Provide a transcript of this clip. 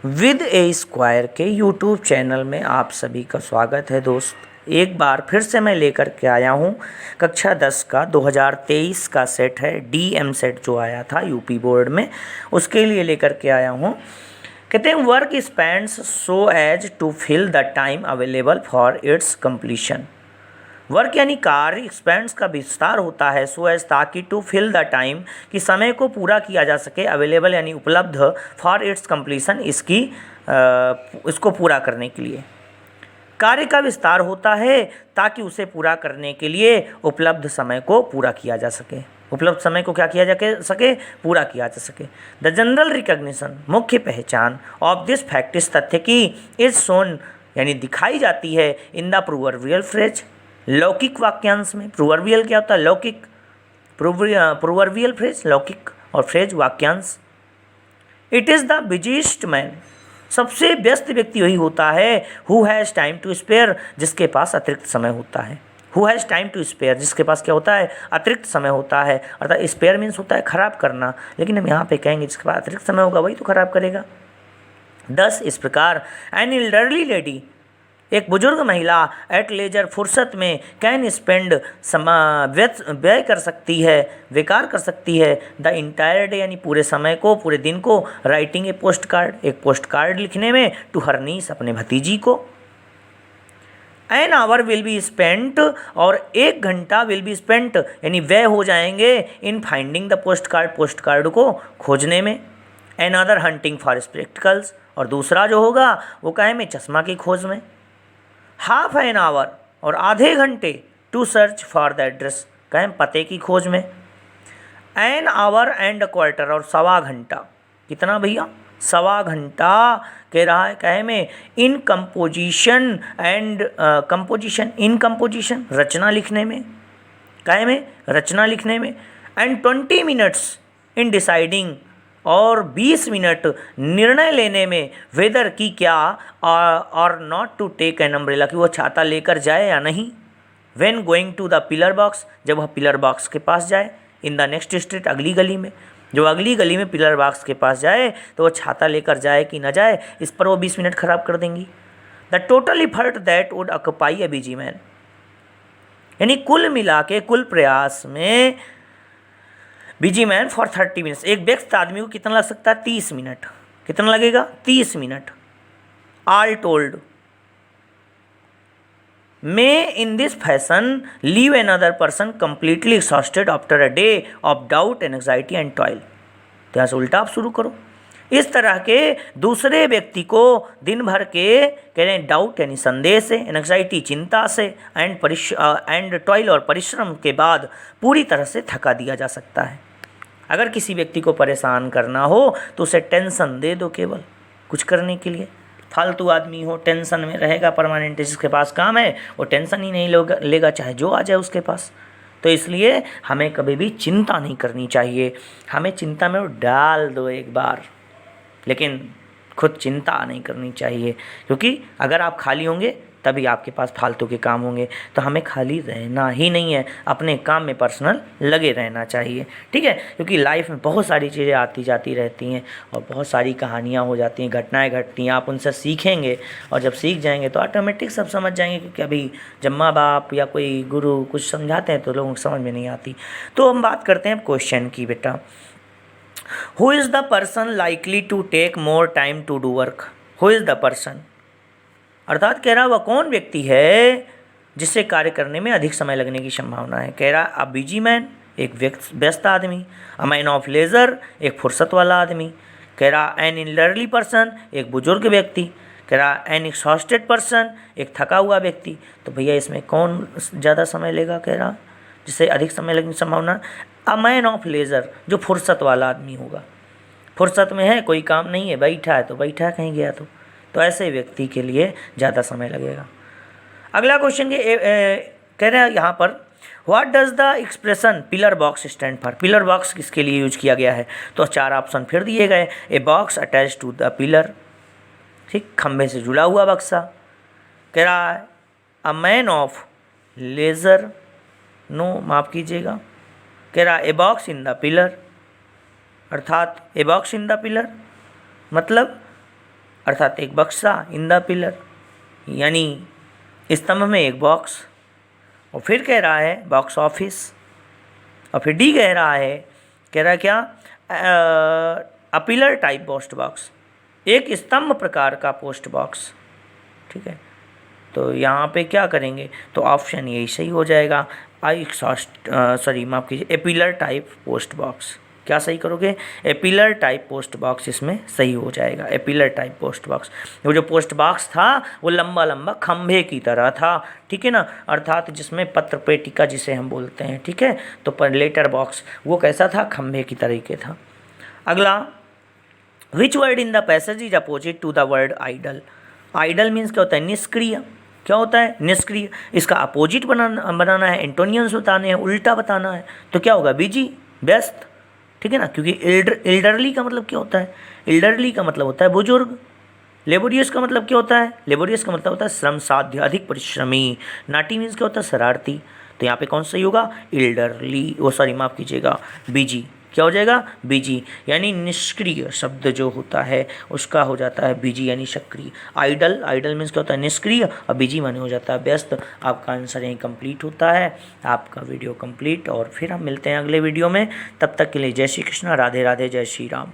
With A square के YouTube channel में आप सभी का स्वागत है दोस्त। एक बार फिर से मैं लेकर के आया हूँ कक्षा 10 का 2023 का सेट है, डीएम सेट जो आया था यूपी बोर्ड में, उसके लिए लेकर के आया हूँ। कहते हैं work spends so as to fill the time available for its completion. Work यानी कार्य एक्सपेंड्स का विस्तार होता है सो एज ताकि टू फिल द टाइम कि समय को पूरा किया जा सके, अवेलेबल यानी उपलब्ध, फॉर इट्स कंप्लीशन इसको पूरा करने के लिए। कार्य का विस्तार होता है ताकि उसे पूरा करने के लिए उपलब्ध समय को पूरा किया जा सके, उपलब्ध समय को क्या किया जा सके, पूरा किया जा सके। द जनरल रिकॉग्निशन मुख्य पहचान ऑफ दिस फैक्ट इस तथ्य की इज शोन यानी दिखाई जाती है इन द प्रोवर्बियल फ्रेज लौकिक वाक्यांश में। प्रोवर्बियल क्या होता है? लौकिक। प्रोवर्बियल फ्रेज लौकिक और फ्रेज वाक्यांश। It is the busiest man सबसे व्यस्त व्यक्ति वही होता है who has time to spare जिसके पास अतिरिक्त समय होता है। Who has time to spare जिसके पास क्या होता है? अतिरिक्त समय होता है। अर्थात स्पेयर मीन्स होता है खराब करना, लेकिन हम यहाँ पे कहेंगे जिसके पास अतिरिक्त समय होगा वही तो खराब करेगा। 10 इस प्रकार एन एल्डरली लेडी एक बुजुर्ग महिला एट लेजर फुर्सत में कैन स्पेंड व्यय कर सकती है, बेकार कर सकती है द इंटायर डे यानी पूरे समय को, पूरे दिन को, राइटिंग ए पोस्ट कार्ड एक पोस्ट कार्ड लिखने में, टू हर नीस अपने भतीजी को। An hour will be spent और 1 घंटा विल बी स्पेंट यानी व्यय हो जाएंगे in finding the post card को खोजने में। Another hunting for spectacles और दूसरा जो होगा वो कहे में चश्मा की खोज में। हाफ एन आवर और आधे घंटे to search for the address कहें पते की खोज में। एन आवर एंड क्वार्टर और सवा घंटा, कितना भैया? सवा घंटा कह रहा है कहे में इन कंपोजिशन एंड कंपोजिशन रचना लिखने में, कहे में रचना लिखने में। एंड 20 मिनट्स इन डिसाइडिंग और 20 मिनट निर्णय लेने में, वेदर की क्या और not to take an umbrella कि वो छाता लेकर जाए या नहीं। When going to the pillar box जब वह पिलर बॉक्स के पास जाए। इन द नेक्स्ट स्ट्रीट अगली गली में, जो अगली गली में पिलर बॉक्स के पास जाए तो वो छाता लेकर जाए कि ना जाए इस पर वो 20 मिनट खराब कर देंगी। The total effort that would occupy A busy man यानी कुल मिला के कुल प्रयास में बिजी मैन फॉर 30 मिनट्स एक व्यस्त आदमी को कितना लग सकता है? 30 मिनट। कितना लगेगा? 30 minute. All told may in this fashion leave an other person completely exhausted after a day of doubt and anxiety and toil. तो यहाँ से उल्टा आप शुरू करो। इस तरह के दूसरे व्यक्ति को दिन भर के कह रहे हैं डाउट यानी संदेह से, एंग्जाइटी चिंता से, एंड टॉयल और परिश्रम के बाद पूरी तरह से थका दिया जा सकता है। अगर किसी व्यक्ति को परेशान करना हो तो उसे टेंशन दे दो, केवल कुछ करने के लिए। फालतू आदमी हो, टेंशन में रहेगा परमानेंट, जिसके पास काम है वो टेंशन ही नहीं लेगा चाहे जो आ जाए उसके पास। तो इसलिए हमें कभी भी चिंता नहीं करनी चाहिए। हमें चिंता में डाल दो एक बार, लेकिन खुद चिंता नहीं करनी चाहिए, क्योंकि अगर आप खाली होंगे तभी आपके पास फालतू के काम होंगे। तो हमें खाली रहना ही नहीं है, अपने काम में पर्सनल लगे रहना चाहिए, ठीक है। क्योंकि लाइफ में बहुत सारी चीज़ें आती जाती रहती हैं और बहुत सारी कहानियाँ हो जाती हैं, घटनाएं घटती हैं। आप उनसे सीखेंगे और जब सीख जाएंगे तो ऑटोमेटिक सब समझ जाएंगे, क्योंकि अभी जब माँ बाप या कोई गुरु कुछ समझाते हैं तो लोगों को समझ में नहीं आती। तो हम बात करते हैं क्वेश्चन की बेटा। Who is the person likely to take more time to do work? Who is the person अर्थात कह रहा वह कौन व्यक्ति है जिससे कार्य करने में अधिक समय लगने की संभावना है। कह रहा अ बिजी मैन एक व्यस्त आदमी, अ मैन ऑफ लेजर एक फुर्सत वाला आदमी, कह रहा एन एल्डरली पर्सन एक बुजुर्ग व्यक्ति, कह रहा एन एक्सॉस्टेड पर्सन एक थका हुआ व्यक्ति। तो भैया इसमें कौन ज़्यादा समय लेगा? कह रहा जिससे अधिक समय लगने की संभावना। अ मैन ऑफ लेजर जो फुर्सत वाला आदमी होगा, फुर्सत में है, कोई काम नहीं है, बैठा है तो बैठा, कहीं गया तो ऐसे व्यक्ति के लिए ज़्यादा समय लगेगा। अगला क्वेश्चन कह रहे हैं यहाँ पर what does the expression pillar box stand for? Pillar box किसके लिए यूज किया गया है? तो 4 ऑप्शन फिर दिए गए। A box attach to the pillar, ठीक, खंभे से जुड़ा हुआ बक्सा। कह रहा है a man of leisure, no माफ़ कीजिएगा, कह रहा a box in the pillar, अर्थात a box in the pillar मतलब अर्थात एक बक्सा, इन द पिलर यानी स्तंभ में एक बॉक्स। और फिर कह रहा है बॉक्स ऑफिस। और फिर डी कह रहा है, कह रहा है क्या, अ पिलर टाइप पोस्ट बॉक्स, एक स्तंभ प्रकार का पोस्ट बॉक्स। ठीक है, तो यहाँ पे क्या करेंगे, तो ऑप्शन यही सही हो जाएगा। माफ़ कीजिए, ए पिलर टाइप पोस्ट बॉक्स। क्या सही करोगे, ए पिलर टाइप पोस्ट बॉक्स इसमें सही हो जाएगा। ए पिलर टाइप पोस्ट बॉक्स, वो जो पोस्ट बॉक्स था वो लंबा लंबा खंभे की तरह था। ठीक है ना, अर्थात जिसमें पत्र पेटिका जिसे हम बोलते हैं। ठीक है, तो पर लेटर बॉक्स वो कैसा था, खंभे की तरीके था। अगला, which word in the passage is opposite to the word idle. Idle means क्या होता है, निष्क्रिय। क्या होता है, निष्क्रिय। इसका अपोजिट बनाना है, एंटोनियम्स बताने हैं, उल्टा बताना है। तो क्या होगा, बिजी, व्यस्त। ठीक है ना, क्योंकि एल्डरली का मतलब क्या होता है, एल्डरली का मतलब होता है बुजुर्ग। लेबोरियस का मतलब क्या होता है, लेबोरियस का मतलब होता है श्रम साध्य, अधिक परिश्रमी। नाटी मीन्स क्या होता है, शरारती। तो यहाँ पे कौन सही होगा, एल्डरली, वो सॉरी माफ़ कीजिएगा, बिजी। क्या हो जाएगा, बिजी, यानी निष्क्रिय शब्द जो होता है उसका हो जाता है बिजी यानी सक्रिय। आइडल, आइडल मीन्स क्या होता है, निष्क्रिय, और बिजी माने हो जाता है व्यस्त। आपका आंसर यहीं कंप्लीट होता है, आपका वीडियो कंप्लीट। और फिर हम मिलते हैं अगले वीडियो में, तब तक के लिए जय श्री कृष्णा, राधे राधे, जय श्री राम।